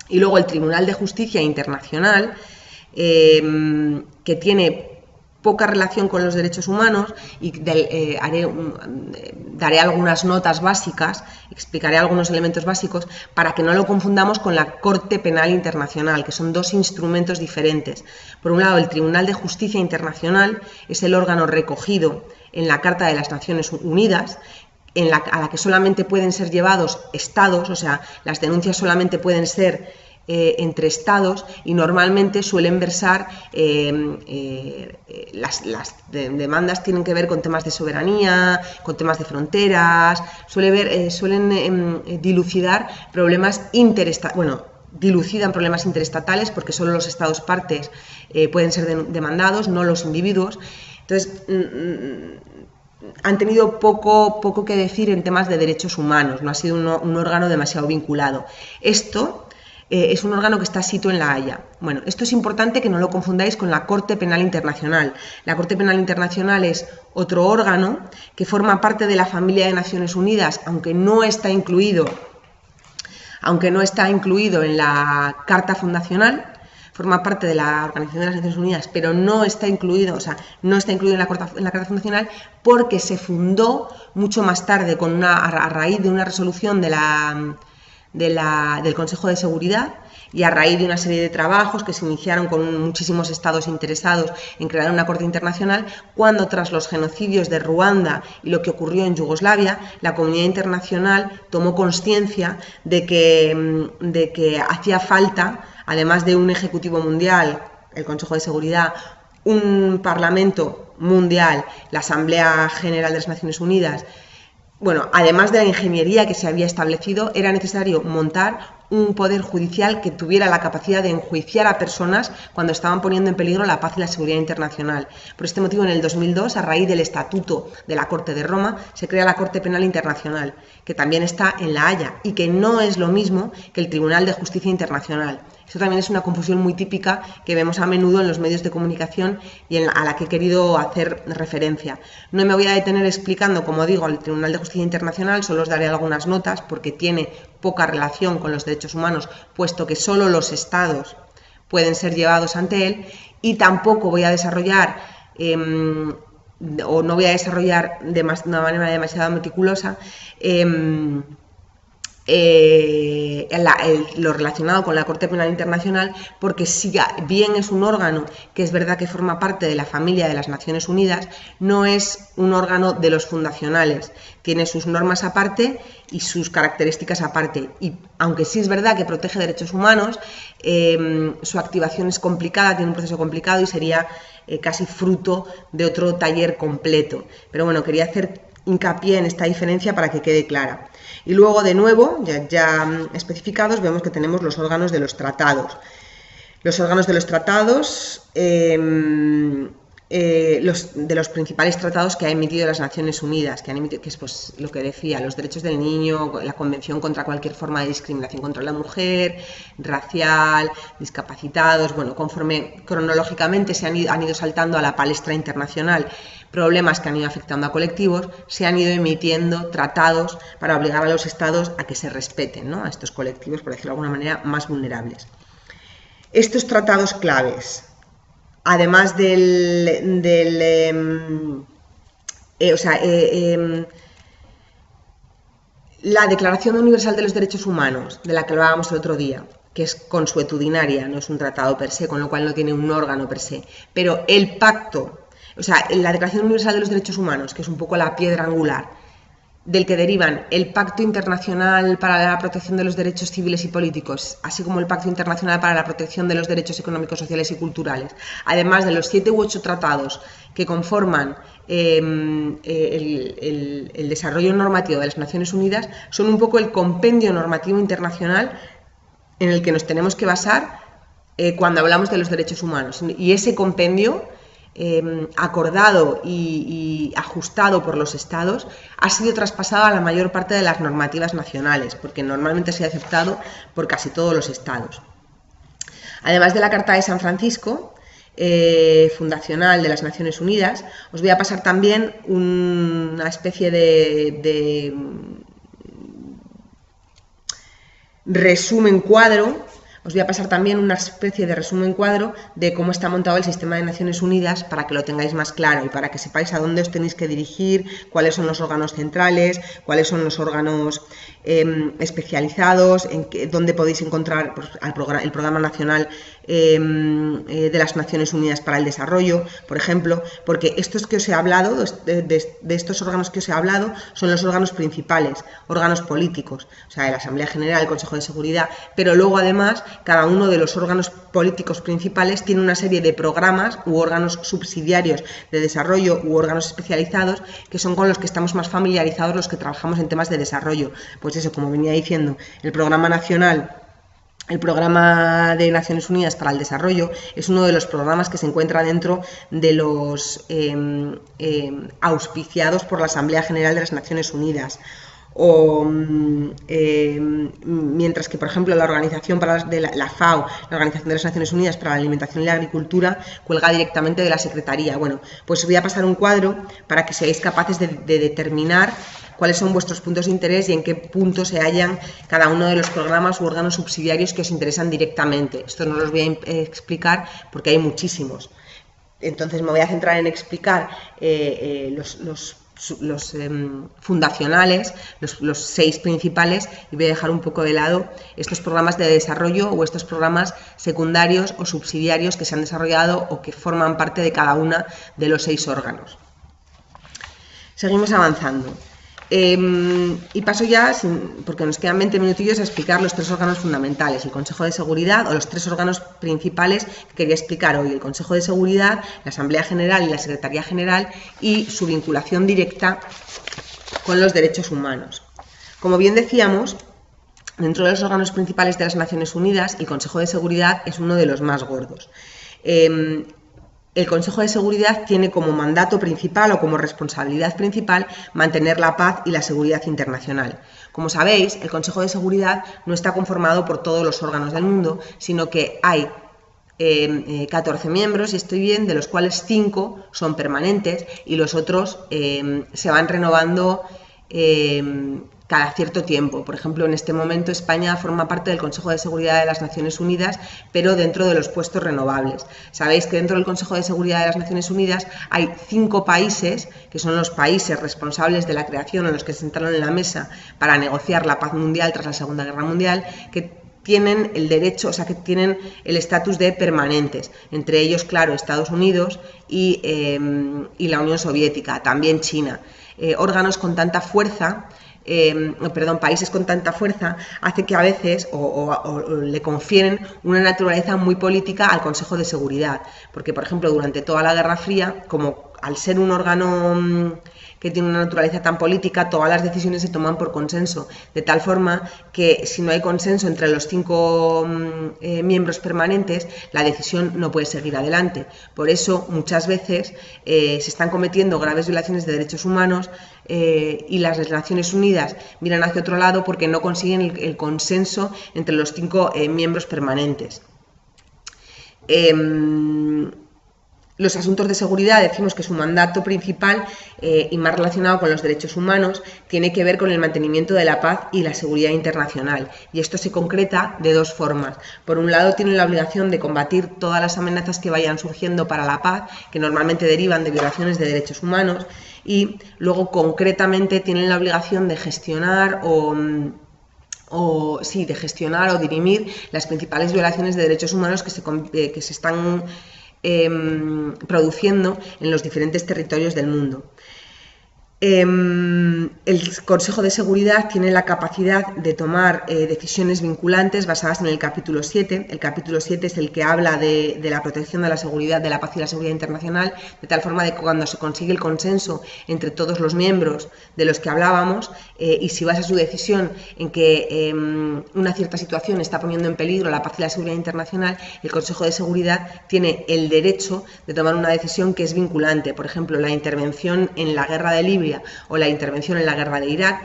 [SPEAKER 1] Y luego el Tribunal de Justicia Internacional, que tiene poca relación con los derechos humanos, y daré algunas notas básicas, explicaré algunos elementos básicos para que no lo confundamos con la Corte Penal Internacional, que son dos instrumentos diferentes. Por un lado, el Tribunal de Justicia Internacional es el órgano recogido en la Carta de las Naciones Unidas, a la que solamente pueden ser llevados estados, o sea, las denuncias solamente pueden ser entre estados, y normalmente suelen versar, las demandas tienen que ver con temas de soberanía, con temas de fronteras, suelen dilucidar problemas dilucidan problemas interestatales, porque solo los estados partes pueden ser demandados, no los individuos. Entonces, han tenido poco que decir en temas de derechos humanos, no ha sido un órgano demasiado vinculado. Esto es un órgano que está sito en La Haya. Bueno, esto es importante que no lo confundáis con la Corte Penal Internacional. La Corte Penal Internacional es otro órgano que forma parte de la familia de Naciones Unidas, aunque no está incluido en la Carta Fundacional. Forma parte de la Organización de las Naciones Unidas, pero no está incluido, en la Carta Fundacional, porque se fundó mucho más tarde a raíz de una resolución del Consejo de Seguridad, y a raíz de una serie de trabajos que se iniciaron con muchísimos estados interesados en crear una corte internacional, cuando tras los genocidios de Ruanda y lo que ocurrió en Yugoslavia, la comunidad internacional tomó conciencia de que hacía falta, además de un Ejecutivo Mundial, el Consejo de Seguridad, un Parlamento Mundial, la Asamblea General de las Naciones Unidas. Bueno, además de la ingeniería que se había establecido, era necesario montar un poder judicial que tuviera la capacidad de enjuiciar a personas cuando estaban poniendo en peligro la paz y la seguridad internacional. Por este motivo, en el 2002, a raíz del Estatuto de la Corte de Roma, se crea la Corte Penal Internacional, que también está en La Haya y que no es lo mismo que el Tribunal de Justicia Internacional. Esto también es una confusión muy típica que vemos a menudo en los medios de comunicación y a la que he querido hacer referencia. No me voy a detener explicando, como digo, al Tribunal de Justicia Internacional, solo os daré algunas notas porque tiene poca relación con los derechos humanos, puesto que solo los estados pueden ser llevados ante él, y tampoco voy a desarrollar o no voy a desarrollar de una manera demasiado meticulosa lo relacionado con la Corte Penal Internacional, porque si bien es un órgano que es verdad que forma parte de la familia de las Naciones Unidas, no es un órgano de los fundacionales, tiene sus normas aparte y sus características aparte, y aunque sí es verdad que protege derechos humanos, su activación es complicada, tiene un proceso complicado y sería casi fruto de otro taller completo. Pero bueno, quería hacer hincapié en esta diferencia para que quede clara. Y luego, de nuevo, ya especificados, vemos que tenemos los órganos de los tratados. Los órganos de los tratados, de los principales tratados que ha emitido las Naciones Unidas, que es pues lo que decía, los derechos del niño, la Convención contra cualquier forma de discriminación contra la mujer, racial, discapacitados. Bueno, conforme cronológicamente han ido saltando a la palestra internacional problemas que han ido afectando a colectivos, se han ido emitiendo tratados para obligar a los estados a que se respeten, ¿no?, a estos colectivos, por decirlo de alguna manera, más vulnerables. Estos tratados claves, además la Declaración Universal de los Derechos Humanos, de la que hablábamos el otro día, que es consuetudinaria, no es un tratado per se, con lo cual no tiene un órgano per se, pero el pacto, la Declaración Universal de los Derechos Humanos, que es un poco la piedra angular, del que derivan el Pacto Internacional para la Protección de los Derechos Civiles y Políticos, así como el Pacto Internacional para la Protección de los Derechos Económicos, Sociales y Culturales, además de los 7 u 8 tratados que conforman el desarrollo normativo de las Naciones Unidas, son un poco el compendio normativo internacional en el que nos tenemos que basar cuando hablamos de los derechos humanos. Y ese compendio, acordado y ajustado por los Estados, ha sido traspasado a la mayor parte de las normativas nacionales, porque normalmente se ha aceptado por casi todos los Estados. Además de la Carta de San Francisco, fundacional de las Naciones Unidas, os voy a pasar también una especie de resumen cuadro. Os voy a pasar también una especie de resumen cuadro de cómo está montado el sistema de Naciones Unidas para que lo tengáis más claro y para que sepáis a dónde os tenéis que dirigir, cuáles son los órganos centrales, cuáles son los órganos especializados, dónde podéis encontrar pues, el Programa Nacional de las Naciones Unidas para el Desarrollo, por ejemplo, porque estos que os he hablado, de estos órganos que os he hablado, son los órganos principales, órganos políticos, o sea, la Asamblea General, el Consejo de Seguridad, pero luego además cada uno de los órganos políticos principales tiene una serie de programas u órganos subsidiarios de desarrollo u órganos especializados que son con los que estamos más familiarizados los que trabajamos en temas de desarrollo. Pues eso, como venía diciendo, el Programa Nacional, el Programa de Naciones Unidas para el Desarrollo es uno de los programas que se encuentra dentro de los auspiciados por la Asamblea General de las Naciones Unidas. Mientras que, por ejemplo, la organización de la FAO, la Organización de las Naciones Unidas para la Alimentación y la Agricultura, cuelga directamente de la Secretaría. Bueno, pues os voy a pasar un cuadro para que seáis capaces de determinar cuáles son vuestros puntos de interés y en qué punto se hallan cada uno de los programas u órganos subsidiarios que os interesan directamente. Esto no los voy a explicar porque hay muchísimos. Entonces me voy a centrar en explicar los fundacionales, los 6 principales, y voy a dejar un poco de lado estos programas de desarrollo o estos programas secundarios o subsidiarios que se han desarrollado o que forman parte de cada uno de los 6 órganos. Seguimos avanzando. Y paso ya, porque nos quedan 20 minutillos, a explicar los 3 órganos fundamentales, el Consejo de Seguridad, o los 3 órganos principales que quería explicar hoy: el Consejo de Seguridad, la Asamblea General y la Secretaría General, y su vinculación directa con los derechos humanos. Como bien decíamos, dentro de los órganos principales de las Naciones Unidas, el Consejo de Seguridad es uno de los más gordos. El Consejo de Seguridad tiene como mandato principal o como responsabilidad principal mantener la paz y la seguridad internacional. Como sabéis, el Consejo de Seguridad no está conformado por todos los órganos del mundo, sino que hay 14 miembros, y estoy bien, de los cuales 5 son permanentes y los otros se van renovando cada cierto tiempo. Por ejemplo, en este momento España forma parte del Consejo de Seguridad de las Naciones Unidas, pero dentro de los puestos renovables. Sabéis que dentro del Consejo de Seguridad de las Naciones Unidas hay 5 países, que son los países responsables de la creación o los que se sentaron en la mesa para negociar la paz mundial tras la Segunda Guerra Mundial, que tienen el derecho, o sea, que tienen el estatus de permanentes, entre ellos, claro, Estados Unidos y la Unión Soviética, también China. Órganos con tanta fuerza, países con tanta fuerza, hace que a veces o le confieren una naturaleza muy política al Consejo de Seguridad, porque, por ejemplo, durante toda la Guerra Fría, como al ser un órgano que tiene una naturaleza tan política, todas las decisiones se toman por consenso, de tal forma que si no hay consenso entre los 5 miembros permanentes, la decisión no puede seguir adelante. Por eso, muchas veces se están cometiendo graves violaciones de derechos humanos y las Naciones Unidas miran hacia otro lado porque no consiguen el consenso entre los 5 miembros permanentes. Los asuntos de seguridad, decimos que su mandato principal y más relacionado con los derechos humanos tiene que ver con el mantenimiento de la paz y la seguridad internacional, y esto se concreta de 2 formas. Por un lado, tienen la obligación de combatir todas las amenazas que vayan surgiendo para la paz, que normalmente derivan de violaciones de derechos humanos, y luego concretamente tienen la obligación de gestionar de dirimir las principales violaciones de derechos humanos que se están produciendo en los diferentes territorios del mundo. El Consejo de Seguridad tiene la capacidad de tomar decisiones vinculantes basadas en el capítulo 7. El capítulo 7 es el que habla de la protección de la seguridad, de la paz y la seguridad internacional, de tal forma de que cuando se consigue el consenso entre todos los miembros de los que hablábamos, y si basa su decisión en que una cierta situación está poniendo en peligro la paz y la seguridad internacional, el Consejo de Seguridad tiene el derecho de tomar una decisión que es vinculante. Por ejemplo, la intervención en la guerra de Libia o la intervención en la guerra de Irak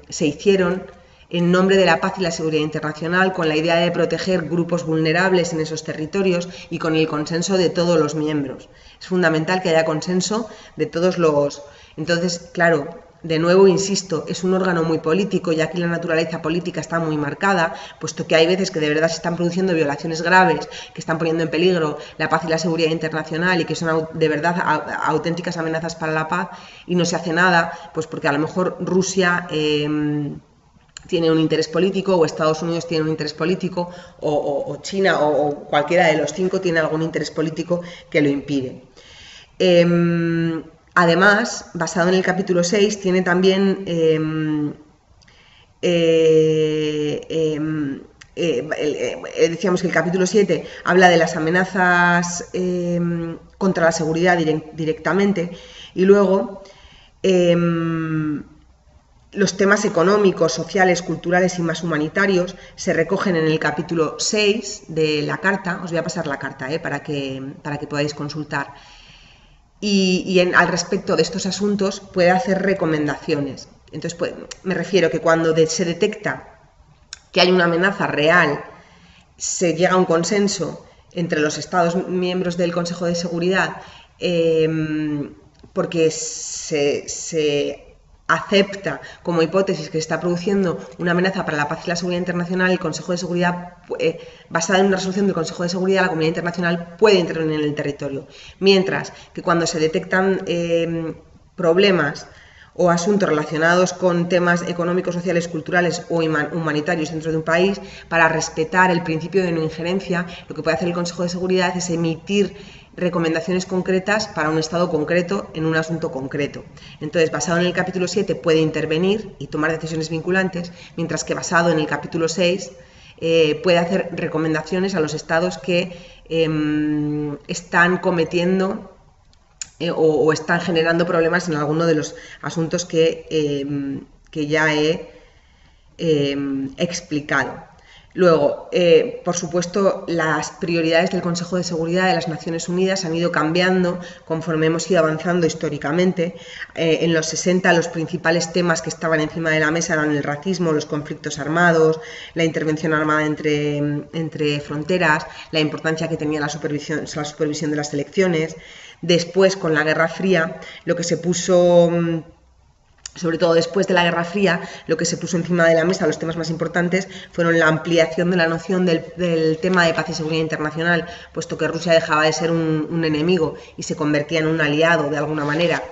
[SPEAKER 1] se hicieron en nombre de la paz y la seguridad internacional, con la idea de proteger grupos vulnerables en esos territorios y con el consenso de todos los miembros. Es fundamental que haya consenso de todos los... Entonces, claro, de nuevo, insisto, es un órgano muy político y aquí la naturaleza política está muy marcada, puesto que hay veces que de verdad se están produciendo violaciones graves que están poniendo en peligro la paz y la seguridad internacional y que son de verdad auténticas amenazas para la paz y no se hace nada, pues porque a lo mejor Rusia tiene un interés político, o Estados Unidos tiene un interés político, o China o cualquiera de los 5 tiene algún interés político que lo impide. Además, basado en el capítulo 6, tiene también decíamos que el capítulo 7 habla de las amenazas contra la seguridad directamente, y luego los temas económicos, sociales, culturales y más humanitarios se recogen en el capítulo 6 de la carta. Os voy a pasar la carta para que podáis consultar. Al respecto de estos asuntos puede hacer recomendaciones. Entonces, pues, me refiero que cuando se detecta que hay una amenaza real, se llega a un consenso entre los Estados miembros del Consejo de Seguridad, porque se acepta como hipótesis que se está produciendo una amenaza para la paz y la seguridad internacional, el Consejo de Seguridad, basada en una resolución del Consejo de Seguridad, la comunidad internacional puede intervenir en el territorio. Mientras que cuando se detectan problemas o asuntos relacionados con temas económicos, sociales, culturales o humanitarios dentro de un país, para respetar el principio de no injerencia, lo que puede hacer el Consejo de Seguridad es emitir recomendaciones concretas para un Estado concreto en un asunto concreto. Entonces, basado en el capítulo 7 puede intervenir y tomar decisiones vinculantes, mientras que basado en el capítulo 6 puede hacer recomendaciones a los Estados que están cometiendo o están generando problemas en alguno de los asuntos que ya he explicado. Luego, por supuesto, las prioridades del Consejo de Seguridad de las Naciones Unidas han ido cambiando conforme hemos ido avanzando históricamente. En los 60 los principales temas que estaban encima de la mesa eran el racismo, los conflictos armados, la intervención armada entre fronteras, la importancia que tenía la supervisión de las elecciones. Después, con la Guerra Fría, lo que se puso... Sobre todo después de la Guerra Fría, lo que se puso encima de la mesa, los temas más importantes, fueron la ampliación de la noción del tema de paz y seguridad internacional, puesto que Rusia dejaba de ser un enemigo y se convertía en un aliado de alguna manera.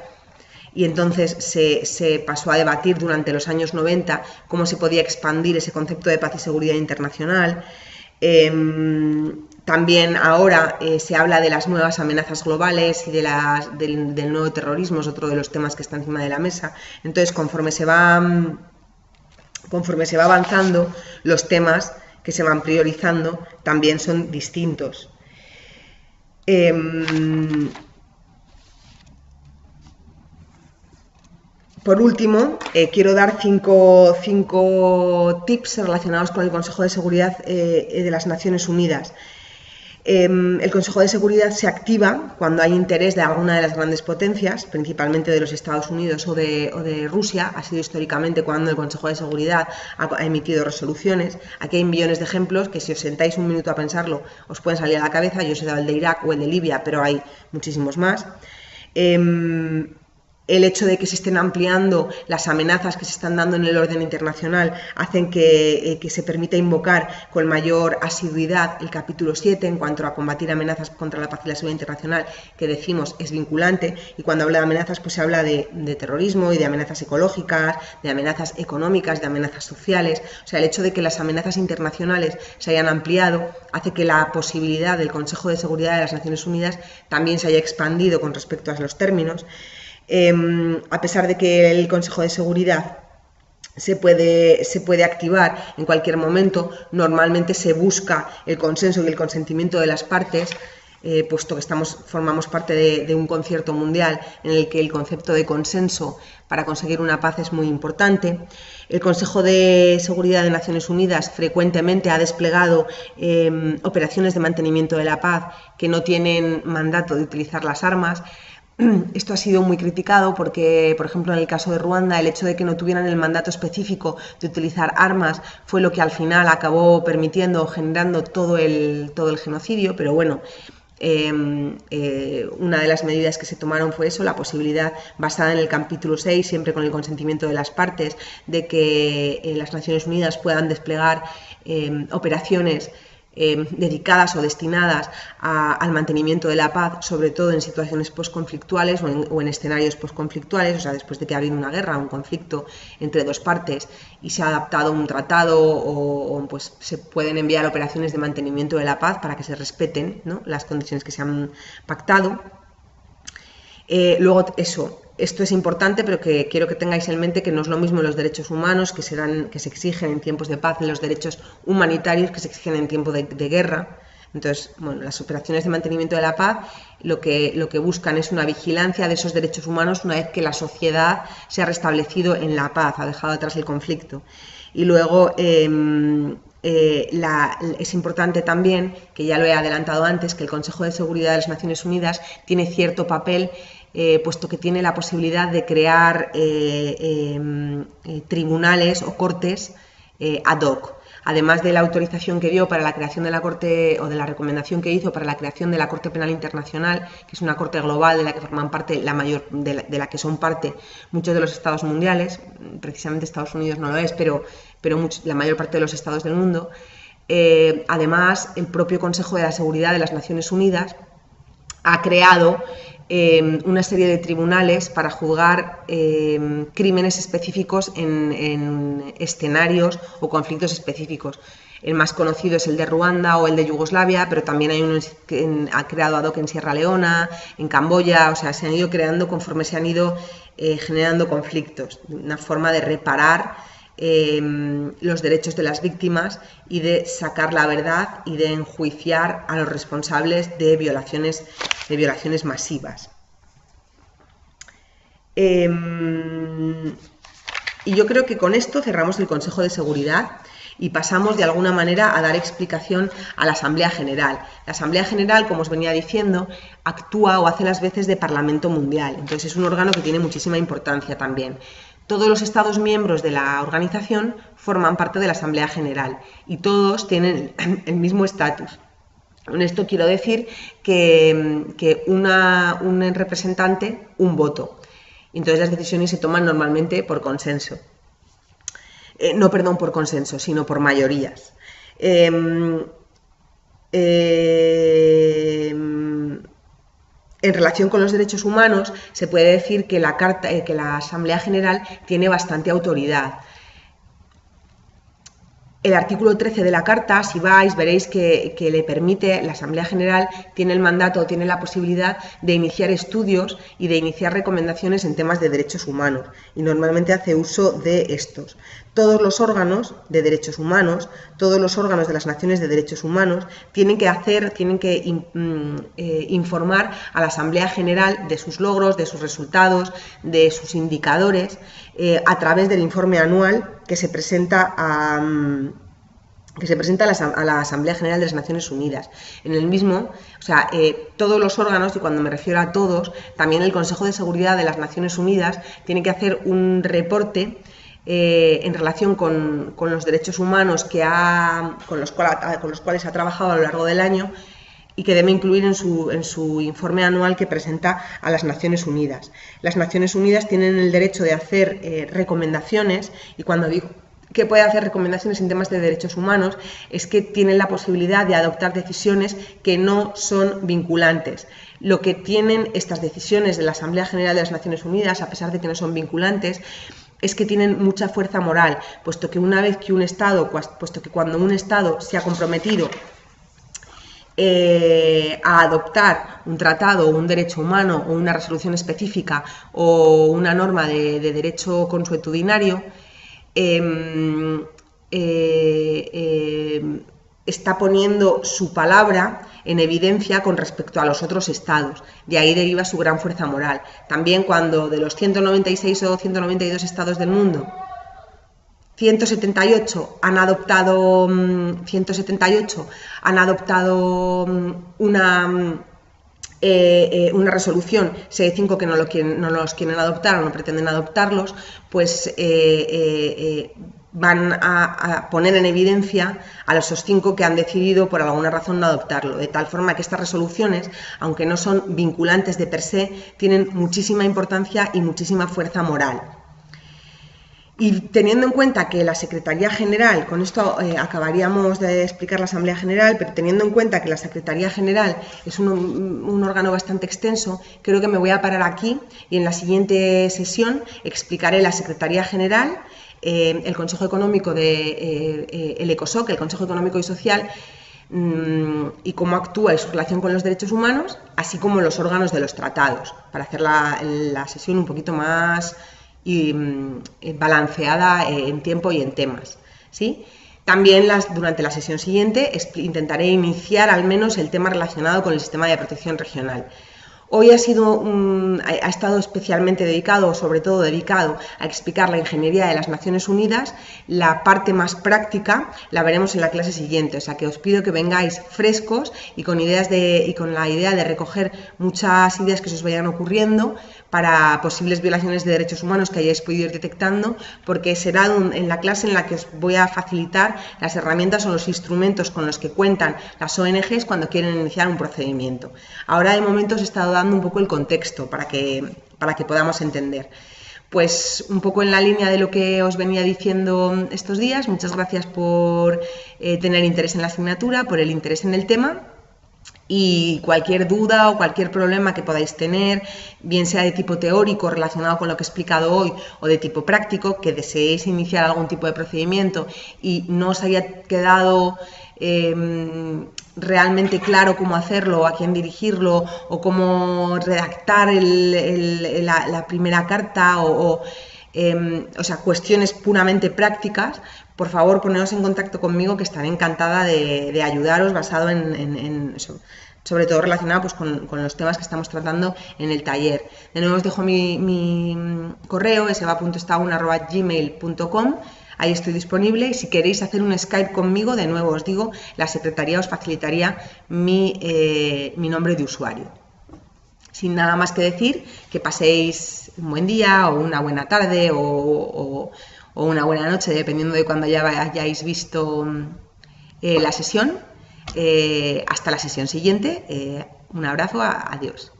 [SPEAKER 1] Y entonces se pasó a debatir durante los años 90 cómo se podía expandir ese concepto de paz y seguridad internacional. También ahora se habla de las nuevas amenazas globales y del nuevo terrorismo, es otro de los temas que está encima de la mesa. Entonces, conforme se va avanzando, los temas que se van priorizando también son distintos. Por último, quiero dar cinco tips relacionados con el Consejo de Seguridad de las Naciones Unidas. El Consejo de Seguridad se activa cuando hay interés de alguna de las grandes potencias, principalmente de los Estados Unidos o de Rusia. Ha sido históricamente cuando el Consejo de Seguridad ha emitido resoluciones. Aquí hay millones de ejemplos que, si os sentáis un minuto a pensarlo, os pueden salir a la cabeza. Yo os he dado el de Irak o el de Libia, pero hay muchísimos más. El hecho de que se estén ampliando las amenazas que se están dando en el orden internacional hacen que se permita invocar con mayor asiduidad el capítulo 7 en cuanto a combatir amenazas contra la paz y la seguridad internacional, que decimos es vinculante, y cuando habla de amenazas pues se habla de terrorismo y de amenazas ecológicas, de amenazas económicas, de amenazas sociales. O sea, el hecho de que las amenazas internacionales se hayan ampliado hace que la posibilidad del Consejo de Seguridad de las Naciones Unidas también se haya expandido con respecto a los términos. A pesar de que el Consejo de Seguridad se puede activar en cualquier momento, normalmente se busca el consenso y el consentimiento de las partes, puesto que formamos parte de un concierto mundial en el que el concepto de consenso para conseguir una paz es muy importante. El Consejo de Seguridad de Naciones Unidas frecuentemente ha desplegado operaciones de mantenimiento de la paz que no tienen mandato de utilizar las armas. Esto ha sido muy criticado porque, por ejemplo, en el caso de Ruanda, el hecho de que no tuvieran el mandato específico de utilizar armas fue lo que al final acabó permitiendo o generando todo el genocidio, pero bueno, una de las medidas que se tomaron fue eso, la posibilidad, basada en el capítulo 6, siempre con el consentimiento de las partes, de que las Naciones Unidas puedan desplegar operaciones dedicadas o destinadas al mantenimiento de la paz, sobre todo en situaciones postconflictuales o en escenarios postconflictuales, o sea, después de que ha habido una guerra, un conflicto entre dos partes y se ha adaptado un tratado o pues se pueden enviar operaciones de mantenimiento de la paz para que se respeten, ¿no?, las condiciones que se han pactado. Luego esto es importante, pero que quiero que tengáis en mente que no es lo mismo los derechos humanos que se exigen en tiempos de paz, los derechos humanitarios que se exigen en tiempo de guerra. Entonces, bueno, las operaciones de mantenimiento de la paz lo que buscan es una vigilancia de esos derechos humanos una vez que la sociedad se ha restablecido en la paz, ha dejado atrás el conflicto. Y luego es importante también, que ya lo he adelantado antes, que el Consejo de Seguridad de las Naciones Unidas tiene cierto papel, puesto que tiene la posibilidad de crear tribunales o cortes ad hoc. Además de la autorización que dio para la creación de la Corte, o de la recomendación que hizo para la creación de la Corte Penal Internacional, que es una corte global de la que forman parte de la que son parte muchos de los estados mundiales, precisamente Estados Unidos no lo es, pero la mayor parte de los estados del mundo. Además, el propio Consejo de la Seguridad de las Naciones Unidas ha creado una serie de tribunales para juzgar crímenes específicos en escenarios o conflictos específicos. El más conocido es el de Ruanda o el de Yugoslavia, pero también hay uno que ha creado ad hoc en Sierra Leona, en Camboya, o sea, se han ido creando conforme se han ido generando conflictos, una forma de reparar los derechos de las víctimas y de sacar la verdad y de enjuiciar a los responsables de violaciones masivas. Y yo creo que con esto cerramos el Consejo de Seguridad y pasamos de alguna manera a dar explicación a la Asamblea General. La Asamblea General, como os venía diciendo, actúa o hace las veces de Parlamento Mundial, entonces es un órgano que tiene muchísima importancia también. Todos los Estados miembros de la organización forman parte de la Asamblea General y todos tienen el mismo estatus. Con esto quiero decir que un representante, un voto. Entonces las decisiones se toman normalmente por consenso. No, perdón, por consenso, sino por mayorías. En relación con los derechos humanos, se puede decir que la Asamblea General tiene bastante autoridad. El artículo 13 de la Carta, si vais, veréis que le permite, la Asamblea General tiene el mandato, tiene la posibilidad de iniciar estudios y de iniciar recomendaciones en temas de derechos humanos, y normalmente hace uso de estos. Todos los órganos de derechos humanos, todos los órganos de las Naciones de Derechos Humanos tienen que informar a la Asamblea General de sus logros, de sus resultados, de sus indicadores, a través del informe anual que se presenta a la Asamblea General de las Naciones Unidas. En el mismo, o sea, todos los órganos, y cuando me refiero a todos, también el Consejo de Seguridad de las Naciones Unidas tiene que hacer un reporte en relación con los derechos humanos con los cuales ha trabajado a lo largo del año y que debe incluir en su informe anual que presenta a las Naciones Unidas. Las Naciones Unidas tienen el derecho de hacer recomendaciones, y cuando digo que puede hacer recomendaciones en temas de derechos humanos es que tienen la posibilidad de adoptar decisiones que no son vinculantes. Lo que tienen estas decisiones de la Asamblea General de las Naciones Unidas, a pesar de que no son vinculantes, es que tienen mucha fuerza moral, puesto que cuando un Estado se ha comprometido a adoptar un tratado o un derecho humano o una resolución específica o una norma de derecho consuetudinario, está poniendo su palabra en evidencia con respecto a los otros estados. De ahí deriva su gran fuerza moral. También cuando de los 196 o 192 estados del mundo, 178 han adoptado una resolución, si hay 5 que no los quieren adoptar o no pretenden adoptarlos, pues van a poner en evidencia a esos 5 que han decidido por alguna razón no adoptarlo, de tal forma que estas resoluciones, aunque no son vinculantes de per se, tienen muchísima importancia y muchísima fuerza moral. Y teniendo en cuenta que la Secretaría General, con esto acabaríamos de explicar la Asamblea General, pero teniendo en cuenta que la Secretaría General es un órgano bastante extenso, creo que me voy a parar aquí y en la siguiente sesión explicaré la Secretaría General, el Consejo Económico el ECOSOC, el Consejo Económico y Social, y cómo actúa y su relación con los derechos humanos, así como los órganos de los tratados, para hacer la sesión un poquito más balanceada en tiempo y en temas, ¿sí? También durante la sesión siguiente intentaré iniciar al menos el tema relacionado con el sistema de protección regional. Hoy ha estado especialmente dedicado, sobre todo dedicado, a explicar la ingeniería de las Naciones Unidas. La parte más práctica la veremos en la clase siguiente, o sea que os pido que vengáis frescos y con la idea de recoger muchas ideas que se os vayan ocurriendo para posibles violaciones de derechos humanos que hayáis podido ir detectando, porque será en la clase en la que os voy a facilitar las herramientas o los instrumentos con los que cuentan las ONGs cuando quieren iniciar un procedimiento. Ahora de momento os he estado dando un poco el contexto para que podamos entender. Pues un poco en la línea de lo que os venía diciendo estos días. Muchas gracias por tener interés en la asignatura, por el interés en el tema. Y cualquier duda o cualquier problema que podáis tener, bien sea de tipo teórico relacionado con lo que he explicado hoy o de tipo práctico, que deseéis iniciar algún tipo de procedimiento y no os haya quedado realmente claro cómo hacerlo, a quién dirigirlo o cómo redactar la primera carta o sea, cuestiones puramente prácticas, por favor poneos en contacto conmigo, que estaré encantada de ayudaros, basado en eso, sobre todo relacionado pues, con los temas que estamos tratando en el taller. De nuevo os dejo mi correo, seba.estaun@gmail.com. Ahí estoy disponible y si queréis hacer un Skype conmigo, de nuevo os digo, la secretaría os facilitaría mi nombre de usuario. Sin nada más que decir, que paséis un buen día o una buena tarde o una buena noche, dependiendo de cuando ya hayáis visto la sesión. Hasta la sesión siguiente. Un abrazo, adiós.